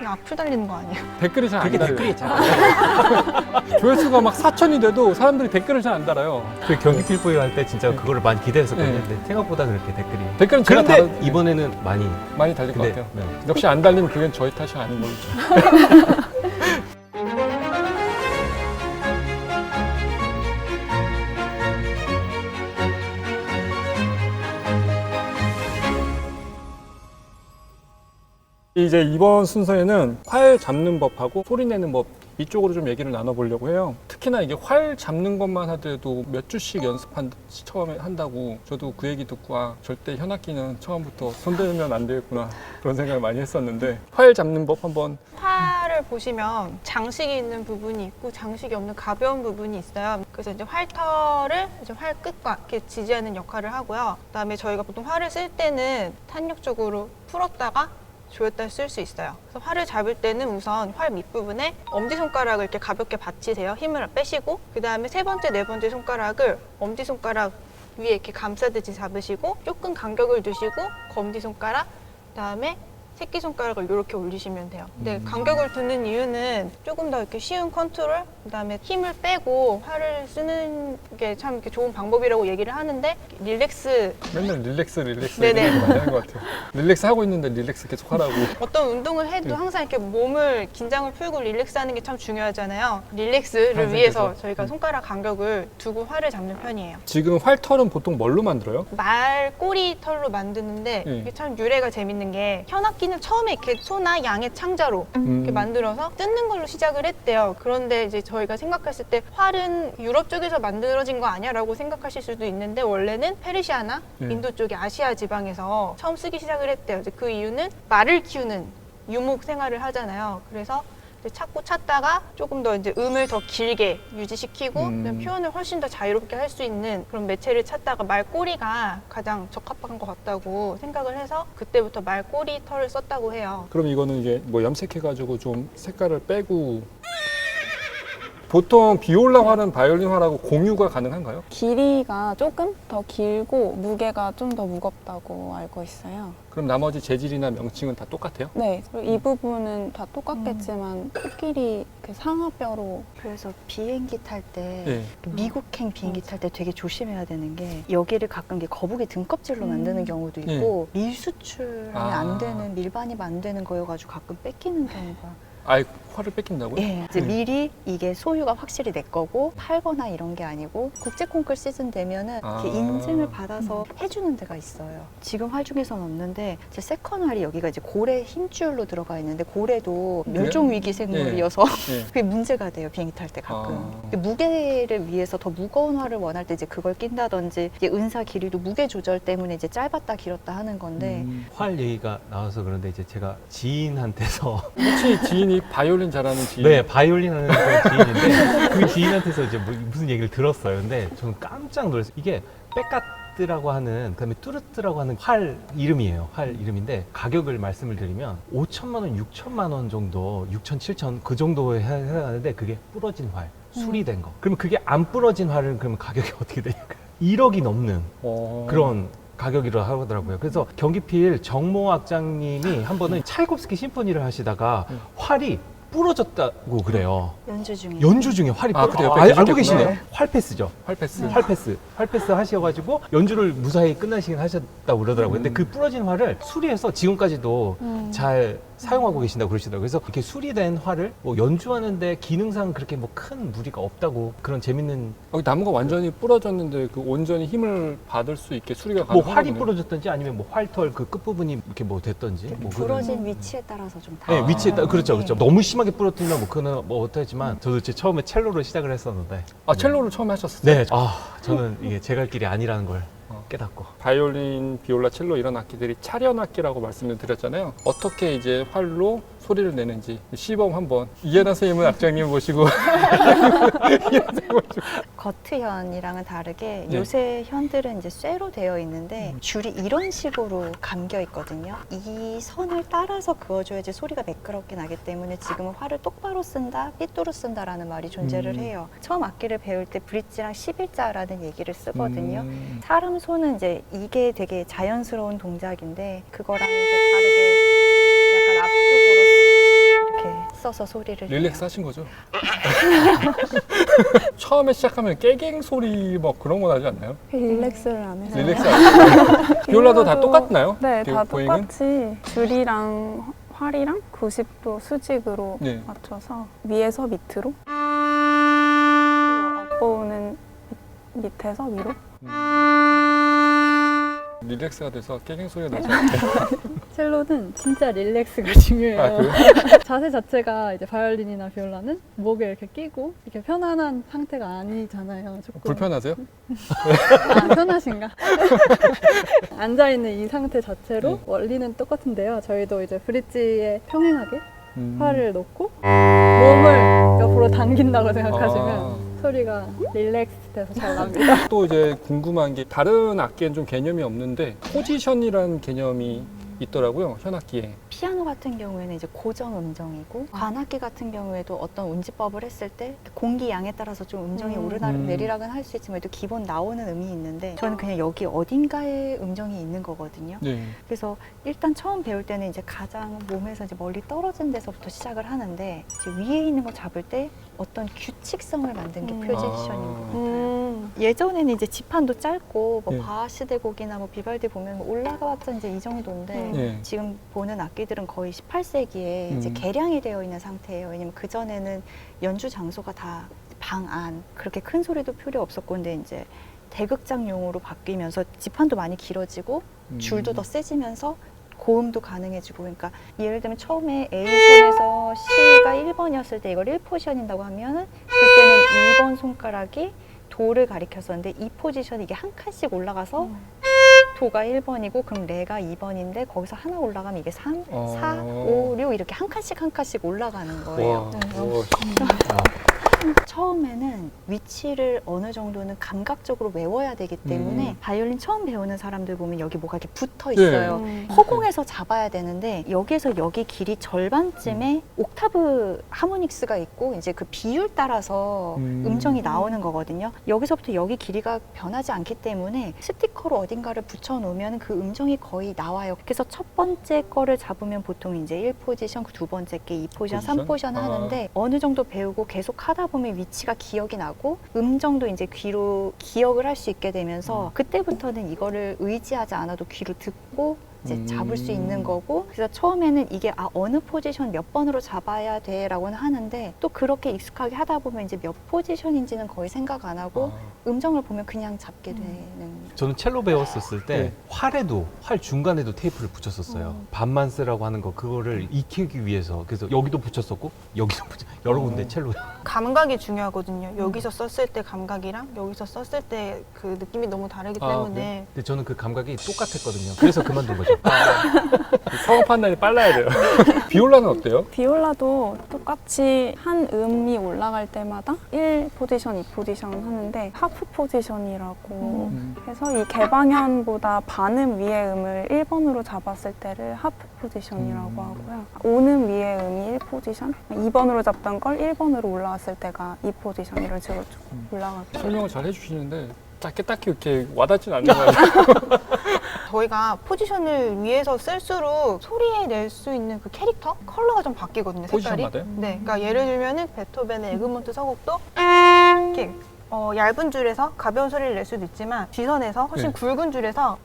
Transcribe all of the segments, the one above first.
그냥 악플 달리는 거 아니에요? 댓글이 잘 안 그게 달아요. 댓글이 있잖아요. 조회수가 막 4천인데도 사람들이 댓글을 잘 안 달아요. 그 경기 필보이 할 때 진짜 네. 그거를 많이 기대했었거든요. 네. 근데 생각보다 그렇게 댓글이. 댓글은 제가 그런데 달아, 이번에는 많이 달릴 것 근데, 같아요. 네. 역시 안 달리면 그건 저희 탓이 아닌 거죠. 이제 이번 순서에는 활 잡는 법하고 소리 내는 법 이쪽으로 좀 얘기를 나눠보려고 해요. 특히나 이게 활 잡는 것만 하더라도 몇 주씩 처음에 한다고 저도 그 얘기 듣고 아 절대 현악기는 처음부터 손대면 안 되겠구나 그런 생각을 많이 했었는데 활 잡는 법 한번. 활을 보시면 장식이 있는 부분이 있고 장식이 없는 가벼운 부분이 있어요. 그래서 이제 활털을 이제 활 끝과 이렇게 지지하는 역할을 하고요. 그다음에 저희가 보통 활을 쓸 때는 탄력적으로 풀었다가 조였다 쓸 수 있어요. 그래서 활을 잡을 때는 우선 활 밑부분에 엄지손가락을 이렇게 가볍게 받치세요. 힘을 빼시고 그 다음에 세 번째, 네 번째 손가락을 엄지손가락 위에 이렇게 감싸듯이 잡으시고 조금 간격을 두시고 그 엄지손가락 그다음에 새끼손가락을 이렇게 올리시면 돼요. 근데 간격을 두는 이유는 조금 더 이렇게 쉬운 컨트롤, 그다음에 힘을 빼고 활을 쓰는 게 참 이렇게 좋은 방법이라고 얘기를 하는데 릴렉스 맨날 릴렉스 네네. 이런 거 많이 하는 것 같아요. 릴렉스 하고 있는데 릴렉스 계속 하라고. 어떤 운동을 해도 항상 이렇게 몸을 긴장을 풀고 릴렉스하는 게 참 중요하잖아요. 릴렉스를 반성해서. 위해서 저희가 손가락 간격을 두고 활을 잡는 편이에요. 지금 활털은 보통 뭘로 만들어요? 말 꼬리 털로 만드는데 네. 이게 참 유래가 재밌는 게 현악기는 처음에 이렇게 소나 양의 창자로 이렇게 만들어서 뜯는 걸로 시작을 했대요. 그런데 이제 저희가 생각했을 때 활은 유럽 쪽에서 만들어진 거 아니야? 라고 생각하실 수도 있는데 원래는 페르시아나 네. 인도 쪽의 아시아 지방에서 처음 쓰기 시작을 했대요. 이제 그 이유는 말을 키우는 유목 생활을 하잖아요. 그래서 이제 찾다가 조금 더 이제 음을 더 길게 유지시키고 표현을 훨씬 더 자유롭게 할 수 있는 그런 매체를 찾다가 말꼬리가 가장 적합한 것 같다고 생각을 해서 그때부터 말꼬리 털을 썼다고 해요. 그럼 이거는 이제 뭐 염색해가지고 좀 색깔을 빼고. 보통 비올라 활은 바이올린 활하고 공유가 가능한가요? 길이가 조금 더 길고 무게가 좀 더 무겁다고 알고 있어요. 그럼 나머지 재질이나 명칭은 다 똑같아요? 네, 그리고 이 부분은 다 똑같겠지만 코끼리 그 상하뼈로 그래서 비행기 탈 때 네. 미국행 비행기 탈 때 되게 조심해야 되는 게 여기를 가끔 이게 거북이 등껍질로 만드는 경우도 있고 밀수출이 안 되는 밀반입 안 되는 거여가지고 가끔 뺏기는 경우가 아예 활을 뺏긴다고요? 예, 이제 미리 이게 소유가 확실히 내 거고 팔거나 이런 게 아니고 국제 콩쿨 시즌 되면은 이렇게 인증을 받아서 해주는 데가 있어요. 지금 활 중에서는 없는데 제 세컨 활이 여기가 이제 고래 힘줄로 들어가 있는데 고래도 멸종 위기 생물이어서 네. 그게 문제가 돼요. 비행기 탈 때 가끔. 무게를 위해서 더 무거운 활을 원할 때 이제 그걸 낀다든지 이제 은사 길이도 무게 조절 때문에 이제 짧았다 길었다 하는 건데 활 얘기가 나와서 그런데 이제 제가 지인한테서 혹시 지인이 바이올린 잘하는 지인? 네, 바이올린 하는 그런 지인인데 그 지인한테서 이제 무슨 얘기를 들었어요. 근데 저는 깜짝 놀랐어요. 이게 백가트라고 하는 그다음에 뚜르트라고 하는 활 이름이에요. 활 이름인데 가격을 말씀을 드리면 5천만 원, 6천만 원 정도, 6천, 7천 그 정도에 해당하는데 그게 부러진 활, 수리된 거. 그러면 그게 안 부러진 활은 그러면 가격이 어떻게 되냐고요? 1억이 넘는 그런 가격이라 하더라고요. 그래서 경기필 정모 악장님이 한 번은 찰콥스키 심포니를 하시다가 활이 부러졌다고 그래요. 연주 중에 활이 그래요? 알고 계시네요. 네. 활패스죠. 활패스. 활패스 하셔가지고 연주를 무사히 끝나시긴 하셨다고 그러더라고요. 근데 그 부러진 활을 수리해서 지금까지도 잘 사용하고 계신다고 그러시더라고요. 그래서 이렇게 수리된 활을 뭐 연주하는데 기능상 그렇게 뭐 큰 무리가 없다고 그런 재밌는 여기 나무가 완전히 부러졌는데 그 온전히 힘을 받을 수 있게 수리가 뭐 가능한 활이 부러졌든지 아니면 뭐 활털 그 끝부분이 이렇게 뭐 됐던지 뭐 그런 부러진 위치에 따라서 좀 달라요. 네, 위치에 따라 그렇죠. 너무 심하게 부러뜨리면 뭐 그거는 뭐 어떠했지만 저도 제 처음에 첼로로 시작을 했었는데 첼로를 처음에 하셨어요? 네, 저는 이게 제 갈 길이 아니라는 걸 깨닫고 바이올린, 비올라, 첼로 이런 악기들이 차련 악기라고 말씀을 드렸잖아요. 어떻게 이제 활로 소리를 내는지 시범 한번 이해나 선생님은 악장님 모시고 겉현이랑은 다르게 네. 요새 현들은 이제 쇠로 되어 있는데 줄이 이런 식으로 감겨 있거든요. 이 선을 따라서 그어줘야지 소리가 매끄럽게 나기 때문에 지금은 활을 똑바로 쓴다, 삐뚤어 쓴다라는 말이 존재를 해요. 처음 악기를 배울 때 브릿지랑 11자라는 얘기를 쓰거든요. 사람 손은 이제 이게 되게 자연스러운 동작인데 그거랑 이제 다르게 약간 앞쪽으로 써서 소리를 릴렉스 내요. 하신 거죠? 처음에 시작하면 깨갱 소리 뭐 그런 거 나지 않나요? 릴렉스를 안 해서. 릴렉스 하시죠? 비올라도 다 똑같나요? 네, 다 보잉은? 똑같이 줄이랑 활이랑 90도 수직으로 네. 맞춰서 위에서 밑으로 어보는 밑에서 위로. 릴렉스가 돼서 깨갱 소리가 나지 않나요? 첼로는 진짜 릴렉스가 중요해요. 아, 그래요? 자세 자체가 이제 바이올린이나 비올라는 목에 이렇게 끼고 이렇게 편안한 상태가 아니잖아요. 조금. 불편하세요? 아, 편하신가? 앉아있는 이 상태 자체로 네. 원리는 똑같은데요. 저희도 이제 브릿지에 평행하게 음. 팔을 놓고 몸을 옆으로 당긴다고 생각하시면 아. 소리가 릴렉스 돼서 잘 납니다. 또 이제 궁금한 게 다른 악기엔 좀 개념이 없는데 포지션이라는 개념이 있더라고요, 현악기에. 피아노 같은 경우에는 이제 고정 음정이고 관악기 같은 경우에도 어떤 운지법을 했을 때 공기 양에 따라서 좀 음정이 오르내리락은 할 수 있지만 또 기본 나오는 음이 있는데 저는 그냥 여기 어딘가에 음정이 있는 거거든요. 네. 그래서 일단 처음 배울 때는 이제 가장 몸에서 이제 멀리 떨어진 데서부터 시작을 하는데 이제 위에 있는 거 잡을 때 어떤 규칙성을 만든 게 포지션인 것 같아요. 예전에는 이제 지판도 짧고 뭐 예. 바하시 대곡이나 뭐 비발디 보면 뭐 올라가봤자 이제 이 정도인데 예. 지금 보는 악기들은 거의 18세기에 이제 개량이 되어 있는 상태예요. 왜냐면 그 전에는 연주 장소가 다 방 안 그렇게 큰 소리도 필요 없었고 근데 이제 대극장용으로 바뀌면서 지판도 많이 길어지고 줄도 더 세지면서 고음도 가능해지고 그러니까 예를 들면 처음에 A손에서 C가 1번이었을 때 이걸 1포지션인다고 하면은 그때는 2번 손가락이 도를 가리켰었는데 이 포지션이 이게 한 칸씩 올라가서 도가 1번이고 그럼 레가 2번인데 거기서 하나 올라가면 이게 3, 4, 5, 6 이렇게 한 칸씩 올라가는 거예요. 와. 처음에는 위치를 어느 정도는 감각적으로 외워야 되기 때문에 바이올린 처음 배우는 사람들 보면 여기 뭐가 이렇게 붙어 있어요. 허공에서 잡아야 되는데 여기에서 여기 길이 절반쯤에 옥타브 하모닉스가 있고 이제 그 비율 따라서 음정이 나오는 거거든요. 여기서부터 여기 길이가 변하지 않기 때문에 스티커로 어딘가를 붙여 놓으면 그 음정이 거의 나와요. 그래서 첫 번째 거를 잡으면 보통 이제 1포지션, 두 번째 게 2포지션, 3포지션 하는데 어느 정도 배우고 계속 하다 보면 위치가 기억이 나고 음정도 이제 귀로 기억을 할 수 있게 되면서 그때부터는 이거를 의지하지 않아도 귀로 듣고 이제 잡을 수 있는 거고 그래서 처음에는 이게 어느 포지션 몇 번으로 잡아야 돼라고는 하는데 또 그렇게 익숙하게 하다 보면 이제 몇 포지션인지는 거의 생각 안 하고 음정을 보면 그냥 잡게 되는 저는 첼로 배웠었을 때 네. 활에도 활 중간에도 테이프를 붙였었어요. 반만 쓰라고 하는 거 그거를 익히기 위해서 그래서 여기도 붙였었고 여기도 여러 군데 첼로. 감각이 중요하거든요. 여기서 썼을 때 감각이랑 여기서 썼을 때 그 느낌이 너무 다르기 때문에 근데 저는 그 감각이 똑같았거든요. 그래서 그만둔 거죠. 성업 판단이 빨라야 돼요. 비올라는 어때요? 비올라도 똑같이 한 음이 올라갈 때마다 1포지션, 2포지션 하는데 하프 포지션이라고 해서 이 개방현보다 반음 위의 음을 1번으로 잡았을 때를 하프 포지션이라고 하고요. 5음 위의 음이 1포지션, 2번으로 잡던 걸 1번으로 올라왔을 때가 2포지션 이런 식으로 쭉 올라가고 설명을 잘 해주시는데 딱히 이렇게 와닿진 않는 거예요. 저희가 포지션을 위해서 쓸수록 소리에 낼 수 있는 그 캐릭터 컬러가 좀 바뀌거든요. 색깔이. 포지션마다요? 네, 그러니까 예를 들면은 베토벤의 에그몬트 서곡도 이렇게 얇은 줄에서 가벼운 소리를 낼 수도 있지만 G선에서 훨씬 네. 굵은 줄에서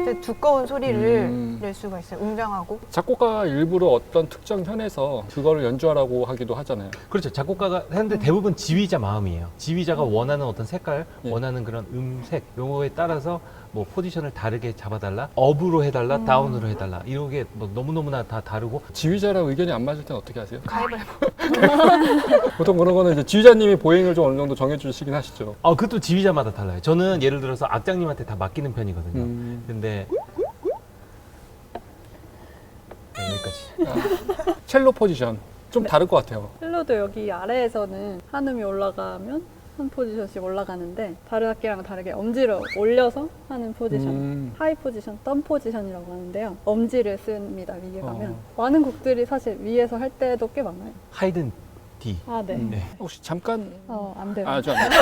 되게 두꺼운 소리를 낼 수가 있어요. 웅장하고. 작곡가 일부러 어떤 특정 현에서 그거를 연주하라고 하기도 하잖아요. 그렇죠. 작곡가가 하는데 대부분 지휘자 마음이에요. 지휘자가 원하는 어떤 색깔, 예. 원하는 그런 음색, 요거에 따라서 뭐 포지션을 다르게 잡아달라, 업으로 해달라, 다운으로 해달라. 이게 뭐 너무너무나 다 다르고 지휘자랑 의견이 안 맞을 때는 어떻게 하세요? 가위바위보. 보통 그런 거는 이제 지휘자님이 보행을 좀 어느 정도 정해주시긴 하시죠. 그것도 지휘자마다 달라요. 저는 예를 들어서 악장님한테 다 맡기는 편이거든요. 근데 네, 여기까지. 첼로 포지션 좀 다를 것 같아요. 첼로도 여기 아래에서는 한음이 올라가면 한 포지션씩 올라가는데 다른 악기랑 다르게 엄지를 올려서 하는 포지션 하이 포지션, 덤 포지션이라고 하는데요. 엄지를 씁니다. 위에 가면 많은 곡들이 사실 위에서 할 때도 꽤 많아요. 하이든 D. 아, 네. 네. 혹시 잠깐 안 돼요. 저 안 돼요.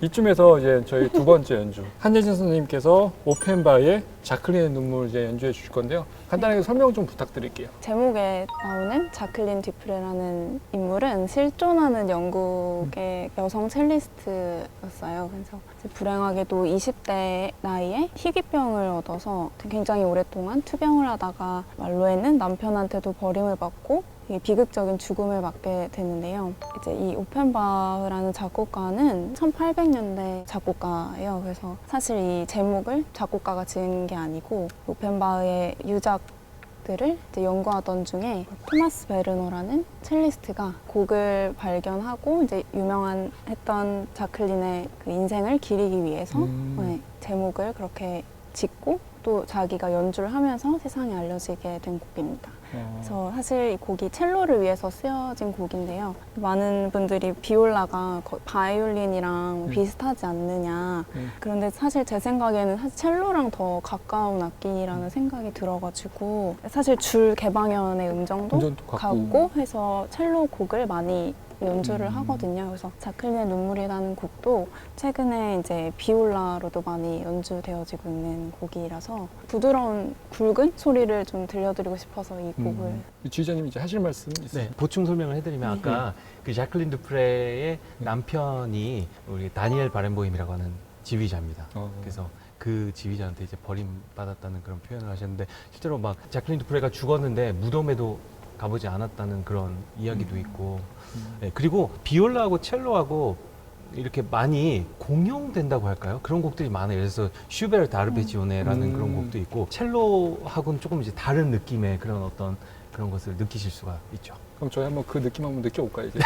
이쯤에서 이제 저희 두 번째 연주 한예진 선생님께서 오펜바의 자클린의 눈물 이제 연주해 주실 건데요. 간단하게 설명 좀 부탁드릴게요. 제목에 나오는 자클린 뒤프레라는 인물은 실존하는 영국의 여성 첼리스트였어요. 그래서 이제 불행하게도 20대 나이에 희귀병을 얻어서 굉장히 오랫동안 투병을 하다가 말로에는 남편한테도 버림을 받고 되게 비극적인 죽음을 맞게 되는데요. 이제 이 오펜바흐라는 작곡가는 1800년대 작곡가예요. 그래서 사실 이 제목을 작곡가가 지은 게 아니고 오펜바흐의 유작들을 이제 연구하던 중에 토마스 베르너라는 첼리스트가 곡을 발견하고 이제 유명한 했던 자클린의 그 인생을 기리기 위해서 네, 제목을 그렇게 짓고 또 자기가 연주를 하면서 세상에 알려지게 된 곡입니다. 그래서 사실 이 곡이 첼로를 위해서 쓰여진 곡인데요. 많은 분들이 비올라가 바이올린이랑 비슷하지 않느냐. 그런데 사실 제 생각에는 사실 첼로랑 더 가까운 악기라는 생각이 들어가지고 사실 줄 개방현의 음정도 음정도 같고 해서 첼로 곡을 많이 연주를 하거든요. 그래서 자클린의 눈물이라는 곡도 최근에 이제 비올라로도 많이 연주되어지고 있는 곡이라서 부드러운 굵은 소리를 좀 들려드리고 싶어서 이 곡을 지휘자님 이제 하실 말씀 있으세요? 네, 보충 설명을 해드리면 아까 그 자클린 드프레의 남편이 우리 다니엘 바렌보임이라고 하는 지휘자입니다. 그래서 그 지휘자한테 이제 버림받았다는 그런 표현을 하셨는데 실제로 막 자클린 드프레가 죽었는데 무덤에도 가보지 않았다는 그런 이야기도 있고 네, 그리고 비올라하고 첼로하고 이렇게 많이 공용된다고 할까요? 그런 곡들이 많아요. 그래서 슈베르트 아르페지오네라는 그런 곡도 있고 첼로하고는 조금 이제 다른 느낌의 그런 어떤 그런 것을 느끼실 수가 있죠. 그럼 저희 한번 그 느낌 한번 느껴볼까요 이제?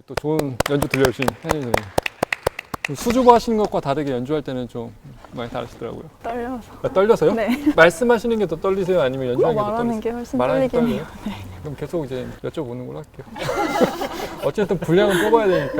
또 좋은 연주 들려주신 혜진 선생님. 수줍어 하시는 것과 다르게 연주할 때는 좀 많이 다르시더라고요. 떨려서. 떨려서요? 네. 말씀하시는 게 더 떨리세요? 아니면 연주하는 게 더 말하는 떨리세요? 게 훨씬 말하는 게 떨리긴 해요. 떨려요? 그럼 계속 이제 여쭤보는 걸로 할게요. 어쨌든 분량은 뽑아야 되니까.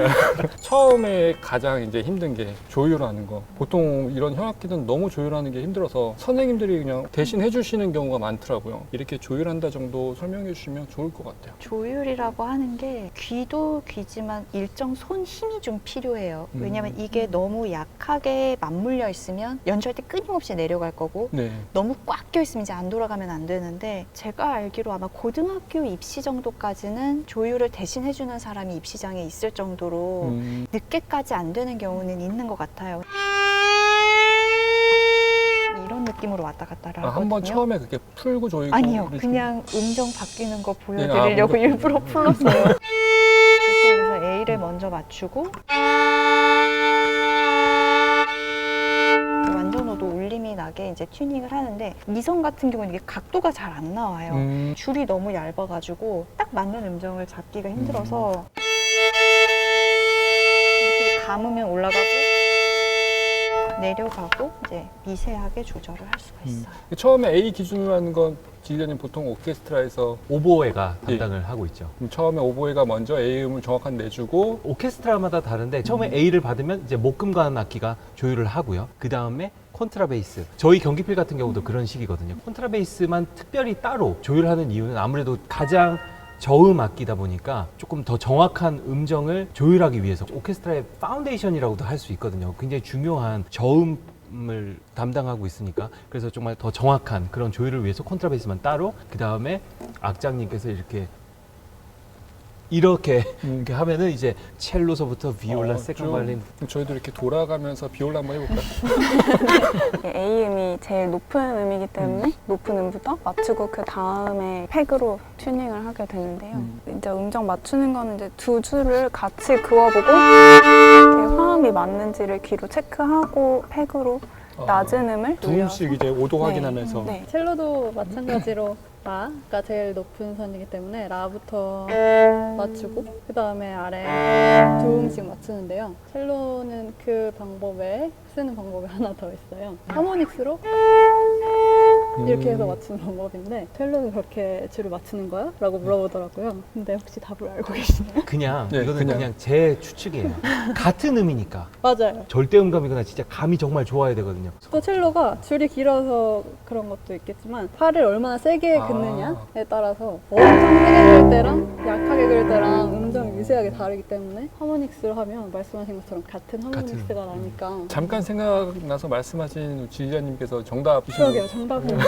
처음에 가장 이제 힘든 게 조율하는 거. 보통 이런 현악기는 너무 조율하는 게 힘들어서 선생님들이 그냥 대신 해주시는 경우가 많더라고요. 이렇게 조율한다 정도 설명해 주시면 좋을 것 같아요. 조율이라고 하는 게 귀도 귀지만 일정 손 힘이 좀 필요해요. 왜냐면 이게 너무 약하게 맞물려 있으면 연주할 때 끊임없이 내려갈 거고 네. 너무 꽉 껴있으면 이제 안 돌아가면 안 되는데 제가 알기로 아마 고등학교 입시 정도까지는 조율을 대신 해주는 사람이 입시장에 있을 정도로 늦게까지 안 되는 경우는 있는 것 같아요. 이런 느낌으로 왔다 갔다를 하거든요. 한번 처음에 그렇게 풀고 조이고 아니요, 그러시면- 그냥 음정 바뀌는 거 네, 보여드리려고 일부러 풀었어요. 보통 그래서 A를 먼저 맞추고 완전어도 울림이 나게 이제 튜닝을 하는데 이성 같은 경우는 이게 각도가 잘 안 나와요. 줄이 너무 얇아가지고 딱 맞는 음정을 잡기가 힘들어서 이렇게 감으면 올라가고 내려가고 이제 미세하게 조절을 할 수가 있어요. 처음에 A 기준으로 하는 건 지휘자님 보통 오케스트라에서 오보에가 담당을 하고 있죠. 처음에 오보에가 먼저 A 음을 정확한 내주고 오케스트라마다 다른데 처음에 A를 받으면 이제 목금 가는 악기가 조율을 하고요. 그 다음에 콘트라베이스. 저희 경기필 같은 경우도 그런 식이거든요. 콘트라베이스만 특별히 따로 조율하는 이유는 아무래도 가장 저음 악기다 보니까 조금 더 정확한 음정을 조율하기 위해서 오케스트라의 파운데이션이라고도 할 수 있거든요. 굉장히 중요한 저음을 담당하고 있으니까 그래서 정말 더 정확한 그런 조율을 위해서 콘트라베이스만 따로 그 다음에 악장님께서 이렇게 이렇게 하면은 이제 첼로서부터 비올라, 세컨 좀 바이올린. 저희도 이렇게 돌아가면서 비올라 한번 해볼까요? A 음이 제일 높은 음이기 때문에 높은 음부터 맞추고 그 다음에 팩으로 튜닝을 하게 되는데요. 이제 음정 맞추는 거는 이제 두 줄을 같이 그어보고 이게 화음이 맞는지를 귀로 체크하고 팩으로 낮은 음을 두 음씩 이제 오도 네. 확인하면서 네. 첼로도 마찬가지로 라가 제일 높은 선이기 때문에 라부터 맞추고 그 다음에 아래 두 음씩 맞추는데요. 첼로는 그 방법에 쓰는 방법이 하나 더 있어요. 하모닉스로 이렇게 해서 맞추는 방법인데 첼로는 그렇게 줄을 맞추는 거야? 라고 물어보더라고요. 근데 혹시 답을 알고 계시나요? 그냥 네, 이거는 그냥. 그냥 제 추측이에요. 같은 음이니까 맞아요. 절대음감이거나 진짜 감이 정말 좋아야 되거든요. 또 첼로가 줄이 길어서 그런 것도 있겠지만 팔을 얼마나 세게 긋느냐에 따라서 엄청 세게 긁을 때랑 약하게 긁을 때랑 음정이 미세하게 다르기 때문에 하모닉스를 하면 말씀하신 것처럼 같은 하모닉스가 나니까 잠깐 생각나서 말씀하신 지휘자님께서 정답이신 그러게요. 정답은